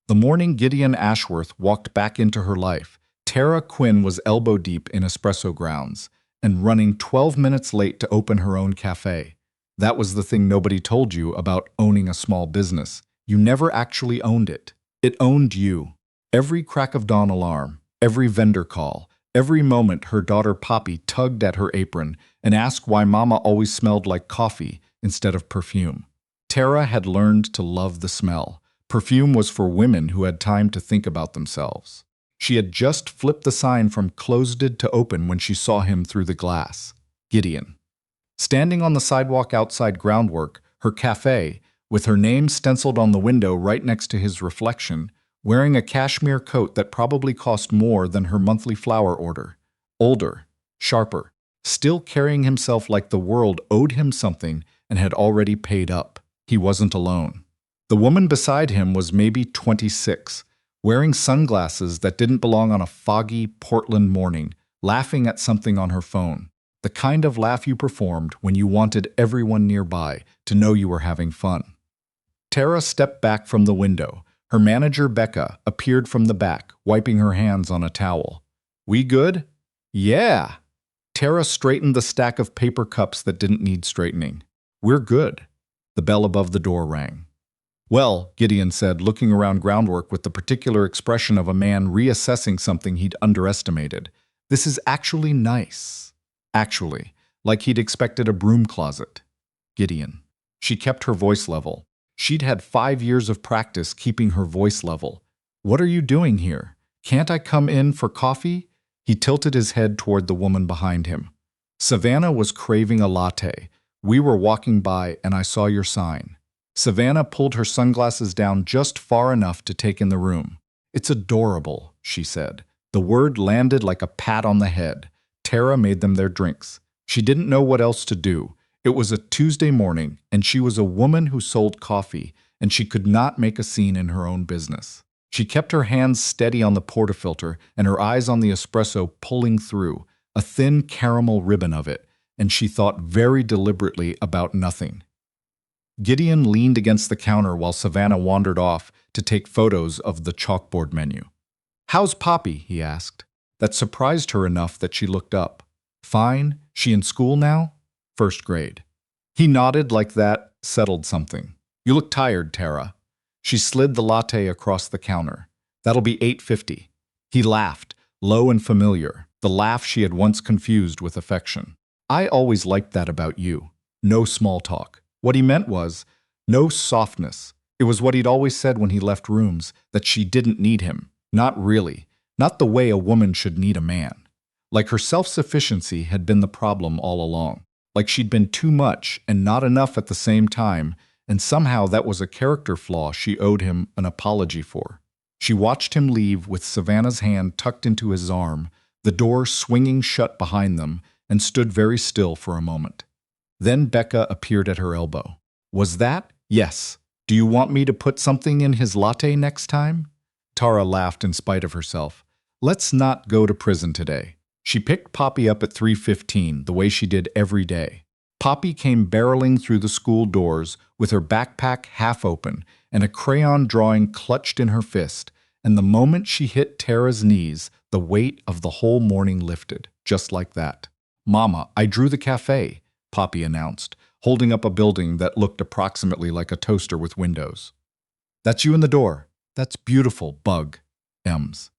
The morning Gideon Ashworth walked back into her life, Tara Quinn was elbow-deep in espresso grounds and running 12 minutes late to open her own cafe. That was the thing nobody told you about owning a small business. You never actually owned it. It owned you. Every crack of dawn alarm, every vendor call, every moment her daughter Poppy tugged at her apron and asked why Mama always smelled like coffee instead of perfume. Tara had learned to love the smell. Perfume was for women who had time to think about themselves. She had just flipped the sign from closed to open when she saw him through the glass. Gideon. Standing on the sidewalk outside Groundwork, her cafe, with her name stenciled on the window right next to his reflection, wearing a cashmere coat that probably cost more than her monthly flower order. Older, sharper, still carrying himself like the world owed him something and had already paid up. He wasn't alone. The woman beside him was maybe 26, wearing sunglasses that didn't belong on a foggy Portland morning, laughing at something on her phone. The kind of laugh you performed when you wanted everyone nearby to know you were having fun. Tara stepped back from the window. Her manager, Becca, appeared from the back, wiping her hands on a towel. "We good?" "Yeah." Tara straightened the stack of paper cups that didn't need straightening. "We're good." The bell above the door rang. "Well," Gideon said, looking around Groundwork with the particular expression of a man reassessing something he'd underestimated, "this is actually nice." Actually, like he'd expected a broom closet. Gideon. She kept her voice level. She'd had 5 years of practice keeping her voice level. "What are you doing here? Can't I come in for coffee?" He tilted his head toward the woman behind him. "Savannah was craving a latte. We were walking by and I saw your sign." Savannah pulled her sunglasses down just far enough to take in the room. "It's adorable," she said. The word landed like a pat on the head. Tara made them their drinks. She didn't know what else to do. It was a Tuesday morning, and she was a woman who sold coffee, and she could not make a scene in her own business. She kept her hands steady on the portafilter and her eyes on the espresso pulling through, a thin caramel ribbon of it, and she thought very deliberately about nothing. Gideon leaned against the counter while Savannah wandered off to take photos of the chalkboard menu. "How's Poppy?" he asked. That surprised her enough that she looked up. "Fine. She in school now?" "First grade." He nodded like that settled something. "You look tired, Tara." She slid the latte across the counter. "That'll be $8.50. He laughed, low and familiar, the laugh she had once confused with affection. "I always liked that about you. No small talk." What he meant was, no softness. It was what he'd always said when he left rooms, that she didn't need him. Not really. Not the way a woman should need a man. Like her self-sufficiency had been the problem all along. Like she'd been too much and not enough at the same time, and somehow that was a character flaw she owed him an apology for. She watched him leave with Savannah's hand tucked into his arm, the door swinging shut behind them, and stood very still for a moment. Then Becca appeared at her elbow. "Was that?" "Yes. Do you want me to put something in his latte next time?" Tara laughed in spite of herself. "Let's not go to prison today." She picked Poppy up at 3:15, the way she did every day. Poppy came barreling through the school doors with her backpack half open and a crayon drawing clutched in her fist, and the moment she hit Tara's knees, the weight of the whole morning lifted, just like that. "Mama, I drew the cafe," Poppy announced, holding up a building that looked approximately like a toaster with windows. "That's you in the door." "That's beautiful, Bug." M's.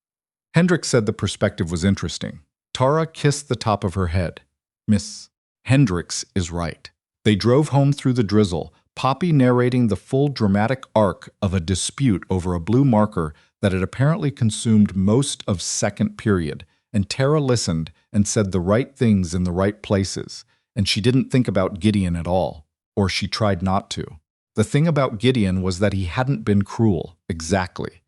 Hendrik said the perspective was interesting. Tara kissed the top of her head. "Miss Hendricks is right." They drove home through the drizzle, Poppy narrating the full dramatic arc of a dispute over a blue marker that had apparently consumed most of second period, and Tara listened and said the right things in the right places, and she didn't think about Gideon at all, or she tried not to. The thing about Gideon was that he hadn't been cruel, exactly.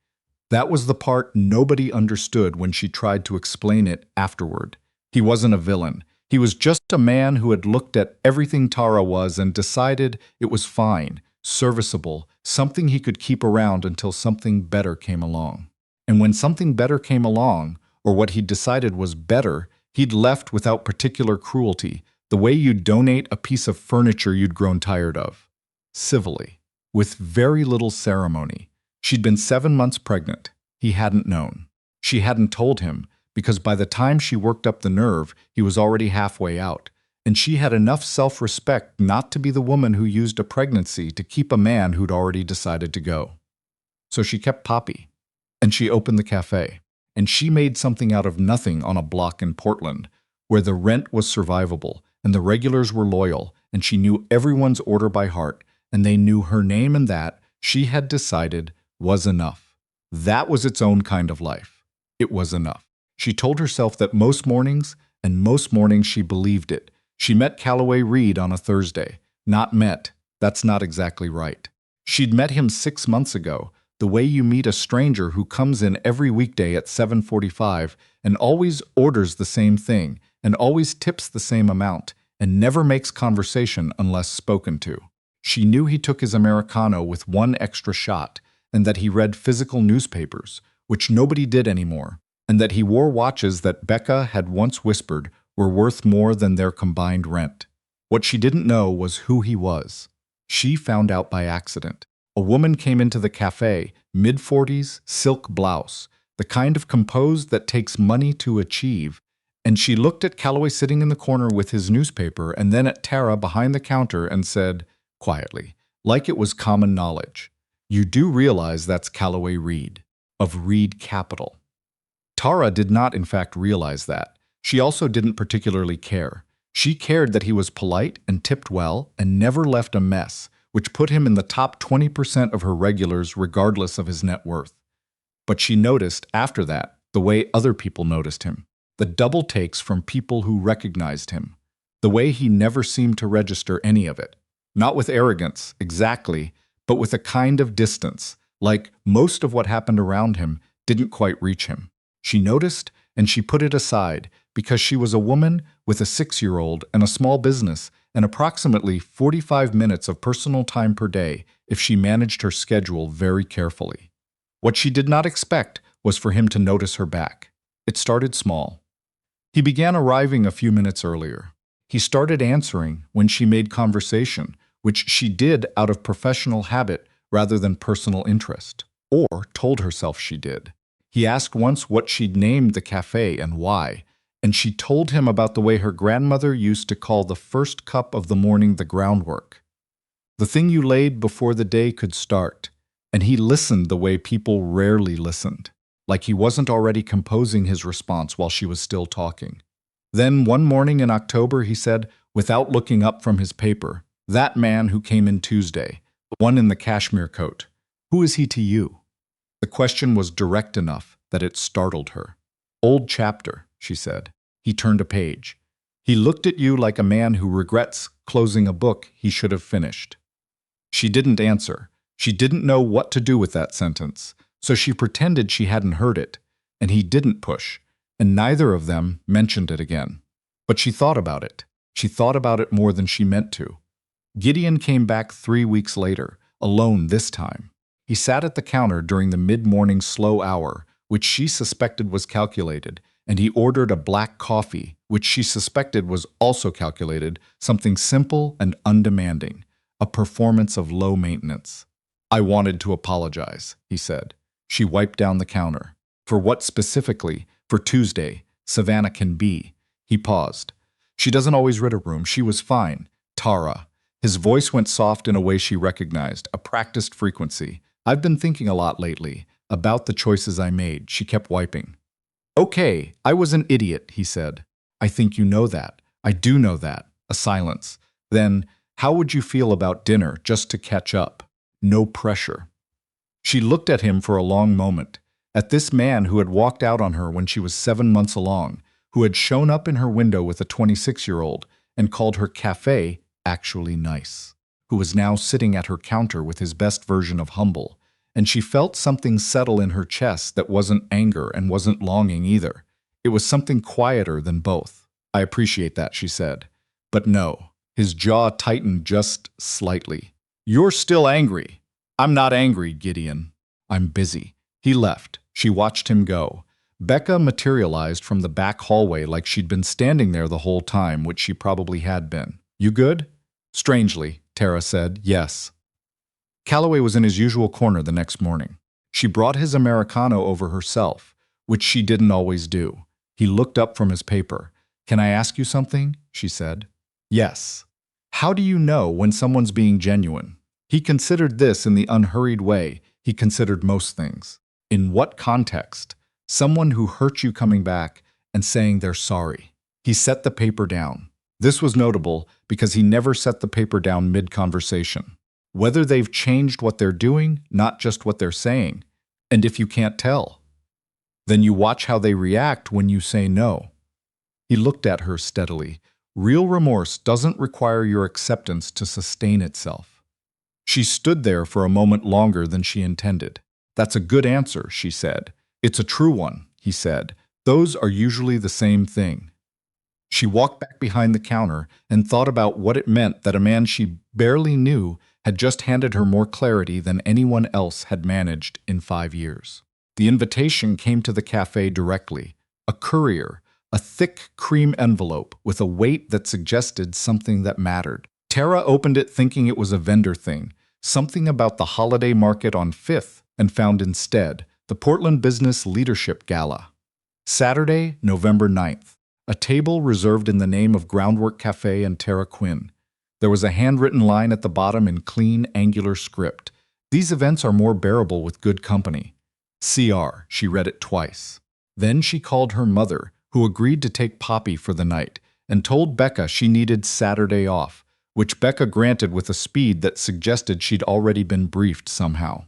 That was the part nobody understood when she tried to explain it afterward. He wasn't a villain. He was just a man who had looked at everything Tara was and decided it was fine, serviceable, something he could keep around until something better came along. And when something better came along, or what he'd decided was better, he'd left without particular cruelty, the way you'd donate a piece of furniture you'd grown tired of. Civilly, with very little ceremony. She'd been 7 months pregnant. He hadn't known. She hadn't told him, because by the time she worked up the nerve, he was already halfway out, and she had enough self-respect not to be the woman who used a pregnancy to keep a man who'd already decided to go. So she kept Poppy, and she opened the cafe, and she made something out of nothing on a block in Portland, where the rent was survivable, and the regulars were loyal, and she knew everyone's order by heart, and they knew her name, and that, she had decided, was enough. That was its own kind of life. It was enough. She told herself that most mornings she believed it. She met Calloway Reed on a Thursday. Not met. That's not exactly right. She'd met him 6 months ago, the way you meet a stranger who comes in every weekday at 7:45 and always orders the same thing and always tips the same amount and never makes conversation unless spoken to. She knew he took his Americano with one extra shot and that he read physical newspapers, which nobody did anymore, and that he wore watches that Becca had once whispered were worth more than their combined rent. What she didn't know was who he was. She found out by accident. A woman came into the cafe, mid-40s, silk blouse, the kind of composed that takes money to achieve, and she looked at Calloway sitting in the corner with his newspaper and then at Tara behind the counter and said, quietly, like it was common knowledge, "You do realize that's Calloway Reed, of Reed Capital." Tara did not in fact realize that. She also didn't particularly care. She cared that he was polite and tipped well and never left a mess, which put him in the top 20% of her regulars regardless of his net worth. But she noticed, after that, the way other people noticed him, the double takes from people who recognized him, the way he never seemed to register any of it. Not with arrogance, exactly, but with a kind of distance, like most of what happened around him didn't quite reach him. She noticed, and she put it aside, because she was a woman with a 6-year-old and a small business and approximately 45 minutes of personal time per day if she managed her schedule very carefully. What she did not expect was for him to notice her back. It started small. He began arriving a few minutes earlier. He started answering when she made conversation, which she did out of professional habit rather than personal interest, or told herself she did. He asked once what she'd named the cafe and why, and she told him about the way her grandmother used to call the first cup of the morning the groundwork, the thing you laid before the day could start, and he listened the way people rarely listened, like he wasn't already composing his response while she was still talking. Then one morning in October he said, without looking up from his paper, "That man who came in Tuesday, the one in the cashmere coat, who is he to you?" The question was direct enough that it startled her. "Old chapter," she said. He turned a page. "He looked at you like a man who regrets closing a book he should have finished." She didn't answer. She didn't know what to do with that sentence, so she pretended she hadn't heard it, and he didn't push, and neither of them mentioned it again. But she thought about it. She thought about it more than she meant to. Gideon came back 3 weeks later, alone this time. He sat at the counter during the mid-morning slow hour, which she suspected was calculated, and he ordered a black coffee, which she suspected was also calculated, something simple and undemanding, a performance of low maintenance. "I wanted to apologize," he said. She wiped down the counter. "For what specifically? For Tuesday. Savannah can be." He paused. "She doesn't always read a room. She was fine. Tara." His voice went soft in a way she recognized, a practiced frequency. "I've been thinking a lot lately, about the choices I made." She kept wiping. "Okay, I was an idiot," he said. "I think you know that." "I do know that." A silence. Then, "How would you feel about dinner, just to catch up? No pressure." She looked at him for a long moment, at this man who had walked out on her when she was 7 months along, who had shown up in her window with a 26-year-old and called her Café actually nice, who was now sitting at her counter with his best version of humble, and she felt something settle in her chest that wasn't anger and wasn't longing either. It was something quieter than both. "I appreciate that," she said. "But no." His jaw tightened just slightly. "You're still angry." "I'm not angry, Gideon. I'm busy." He left. She watched him go. Becca materialized from the back hallway like she'd been standing there the whole time, which she probably had been. "You good?" "Strangely," Tara said. "Yes." Calloway was in his usual corner the next morning. She brought his Americano over herself, which she didn't always do. He looked up from his paper. "Can I ask you something?" she said. "Yes." "How do you know when someone's being genuine?" He considered this in the unhurried way he considered most things. In what context? Someone who hurt you coming back and saying they're sorry. He set the paper down. This was notable because he never set the paper down mid-conversation. Whether they've changed what they're doing, not just what they're saying. And if you can't tell, then you watch how they react when you say no. He looked at her steadily. Real remorse doesn't require your acceptance to sustain itself. She stood there for a moment longer than she intended. "That's a good answer," she said. "It's a true one," he said. "Those are usually the same thing." She walked back behind the counter and thought about what it meant that a man she barely knew had just handed her more clarity than anyone else had managed in 5 years. The invitation came to the cafe directly, a courier, a thick cream envelope with a weight that suggested something that mattered. Tara opened it thinking it was a vendor thing, something about the holiday market on 5th, and found instead the Portland Business Leadership Gala. Saturday, November 9th. A table reserved in the name of Groundwork Café and Tara Quinn. There was a handwritten line at the bottom in clean, angular script. "These events are more bearable with good company." CR, she read it twice. Then she called her mother, who agreed to take Poppy for the night, and told Becca she needed Saturday off, which Becca granted with a speed that suggested she'd already been briefed somehow.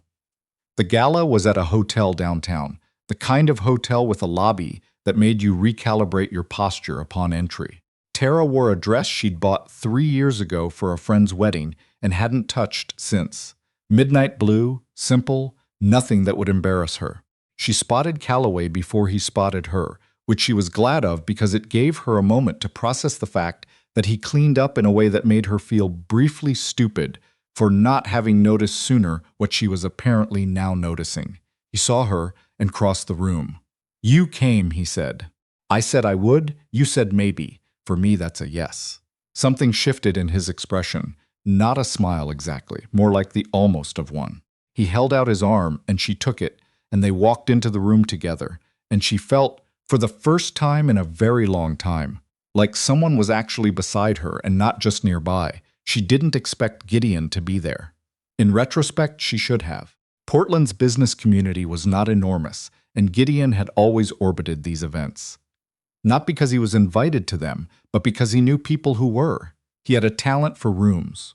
The gala was at a hotel downtown, the kind of hotel with a lobby that made you recalibrate your posture upon entry. Tara wore a dress she'd bought 3 years ago for a friend's wedding and hadn't touched since. Midnight blue, simple, nothing that would embarrass her. She spotted Calloway before he spotted her, which she was glad of because it gave her a moment to process the fact that he cleaned up in a way that made her feel briefly stupid for not having noticed sooner what she was apparently now noticing. He saw her and crossed the room. "You came," he said. "I said I would, you said maybe. For me, that's a yes." Something shifted in his expression. Not a smile exactly, more like the almost of one. He held out his arm, and she took it, and they walked into the room together, and she felt, for the first time in a very long time, like someone was actually beside her and not just nearby. She didn't expect Gideon to be there. In retrospect, she should have. Portland's business community was not enormous, and Gideon had always orbited these events. Not because he was invited to them, but because he knew people who were. He had a talent for rooms,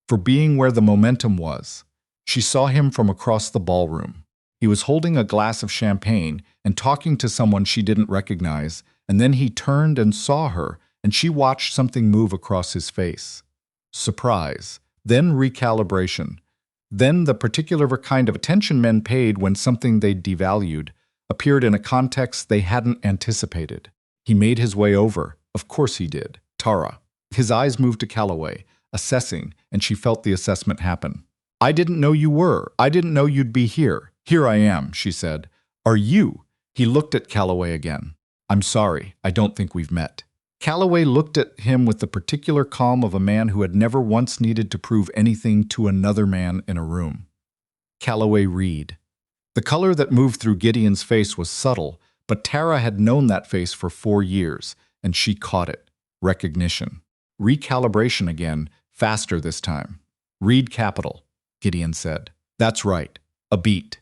for being where the momentum was. She saw him from across the ballroom. He was holding a glass of champagne and talking to someone she didn't recognize, and then he turned and saw her, and she watched something move across his face. Surprise, then recalibration, then the particular kind of attention men paid when something they'd devalued appeared in a context they hadn't anticipated. He made his way over. Of course he did. Tara. His eyes moved to Calloway, assessing, and she felt the assessment happen. "I didn't know you were. I didn't know you'd be here. Here I am," she said. "Are you?" He looked at Calloway again. "I'm sorry. I don't think we've met." Calloway looked at him with the particular calm of a man who had never once needed to prove anything to another man in a room. Calloway Reed. The color that moved through Gideon's face was subtle, but Tara had known that face for 4 years, and she caught it. Recognition. Recalibration again, faster this time. "Reed Capital," Gideon said. "That's right. A beat."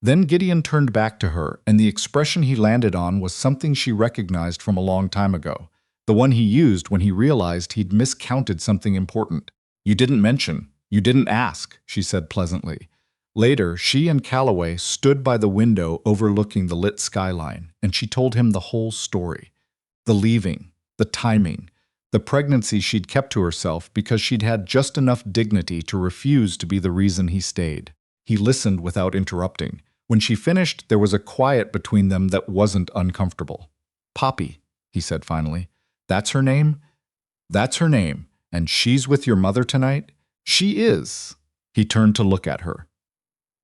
Then Gideon turned back to her, and the expression he landed on was something she recognized from a long time ago, the one he used when he realized he'd miscounted something important. "You didn't mention. You didn't ask," she said pleasantly. Later, she and Calloway stood by the window overlooking the lit skyline, and she told him the whole story. The leaving, the timing, the pregnancy she'd kept to herself because she'd had just enough dignity to refuse to be the reason he stayed. He listened without interrupting. When she finished, there was a quiet between them that wasn't uncomfortable. "Poppy," he said finally. "That's her name?" "That's her name. And she's with your mother tonight?" "She is." He turned to look at her.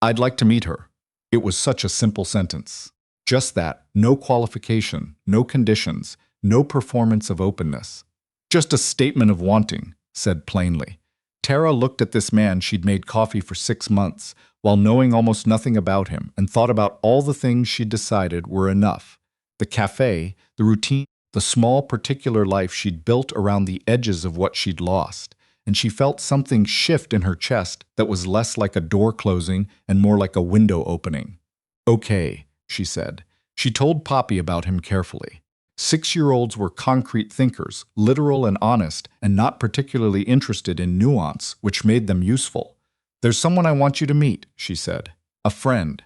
"I'd like to meet her." It was such a simple sentence. Just that, no qualification, no conditions, no performance of openness. Just a statement of wanting, said plainly. Tara looked at this man she'd made coffee for 6 months, while knowing almost nothing about him, and thought about all the things she'd decided were enough. The cafe, the routine, the small particular life she'd built around the edges of what she'd lost. And she felt something shift in her chest that was less like a door closing and more like a window opening. "Okay," she said. She told Poppy about him carefully. 6-year-olds were concrete thinkers, literal and honest, and not particularly interested in nuance, which made them useful. "There's someone I want you to meet," she said. "A friend."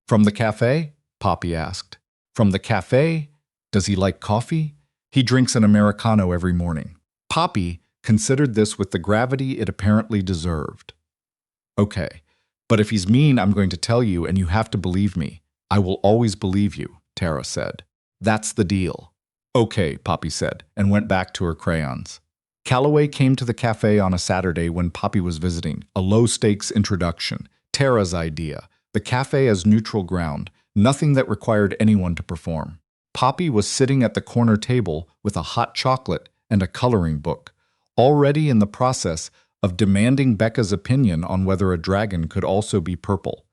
"From the cafe?" Poppy asked. "From the cafe? Does he like coffee?" "He drinks an Americano every morning." Poppy considered this with the gravity it apparently deserved. "Okay, but if he's mean, I'm going to tell you, and you have to believe me. I will always believe you," Tara said. "That's the deal." "Okay," Poppy said, and went back to her crayons. Calloway came to the cafe on a Saturday when Poppy was visiting, a low-stakes introduction, Tara's idea, the cafe as neutral ground, nothing that required anyone to perform. Poppy was sitting at the corner table with a hot chocolate and a coloring book, already in the process of demanding Becca's opinion on whether a dragon could also be purple,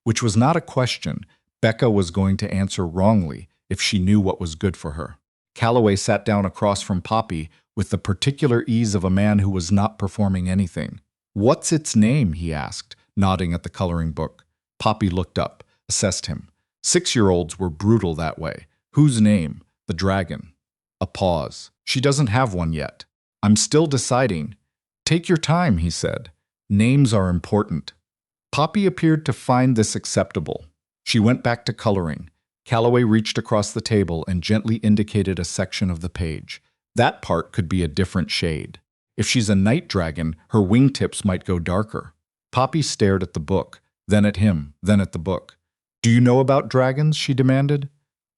which was not a question Becca was going to answer wrongly if she knew what was good for her. Calloway sat down across from Poppy with the particular ease of a man who was not performing anything. "What's its name?" he asked, nodding at the coloring book. Poppy looked up, assessed him. 6-year-olds were brutal that way. "Whose name?" "The dragon." A pause. "She doesn't have one yet." "I'm still deciding." "Take your time," he said. "Names are important." Poppy appeared to find this acceptable. She went back to coloring. Calloway reached across the table and gently indicated a section of the page. That part could be a different shade. If she's a night dragon, her wingtips might go darker. Poppy stared at the book, then at him, then at the book. "Do you know about dragons?" she demanded.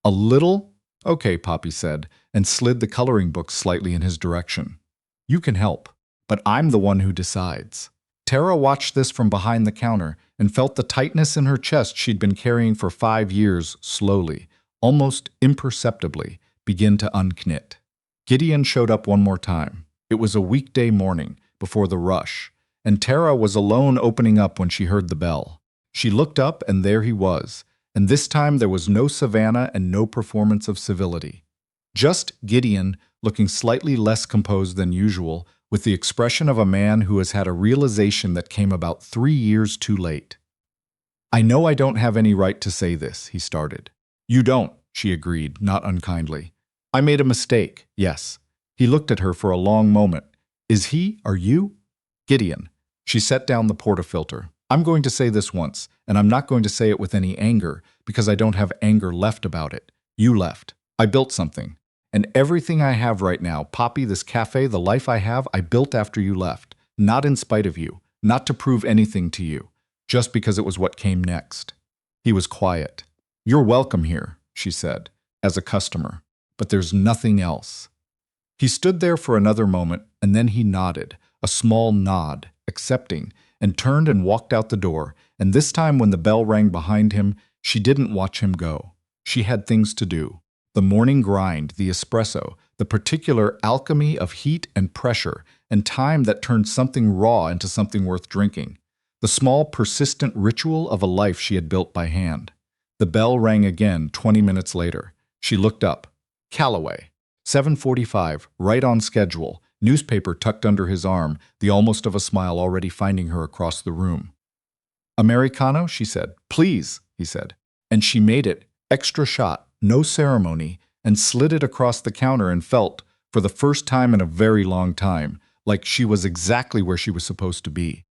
"A little?" "Okay," Poppy said, and slid the coloring book slightly in his direction. "You can help, but I'm the one who decides." Tara watched this from behind the counter and felt the tightness in her chest she'd been carrying for 5 years slowly, almost imperceptibly, begin to unknit. Gideon showed up one more time. It was a weekday morning, before the rush, and Tara was alone opening up when she heard the bell. She looked up, and there he was, and this time there was no Savannah and no performance of civility. Just Gideon, looking slightly less composed than usual, with the expression of a man who has had a realization that came about 3 years too late. "I know I don't have any right to say this," he started. "You don't," she agreed, not unkindly. "I made a mistake, yes." He looked at her for a long moment. "Is he? Are you?" "Gideon." She set down the portafilter. "I'm going to say this once, and I'm not going to say it with any anger, because I don't have anger left about it. You left. I built something. And everything I have right now, Poppy, this cafe, the life I have, I built after you left. Not in spite of you. Not to prove anything to you. Just because it was what came next." He was quiet. "You're welcome here," she said, "as a customer. But there's nothing else." He stood there for another moment, and then he nodded, a small nod, accepting, and turned and walked out the door, and this time when the bell rang behind him, she didn't watch him go. She had things to do. The morning grind, the espresso, the particular alchemy of heat and pressure, and time that turned something raw into something worth drinking. The small, persistent ritual of a life she had built by hand. The bell rang again 20 minutes later. She looked up. Calloway. 7:45, right on schedule, newspaper tucked under his arm, the almost of a smile already finding her across the room. "Americano?" she said. "Please," he said. And she made it, extra shot, no ceremony, and slid it across the counter and felt, for the first time in a very long time, like she was exactly where she was supposed to be.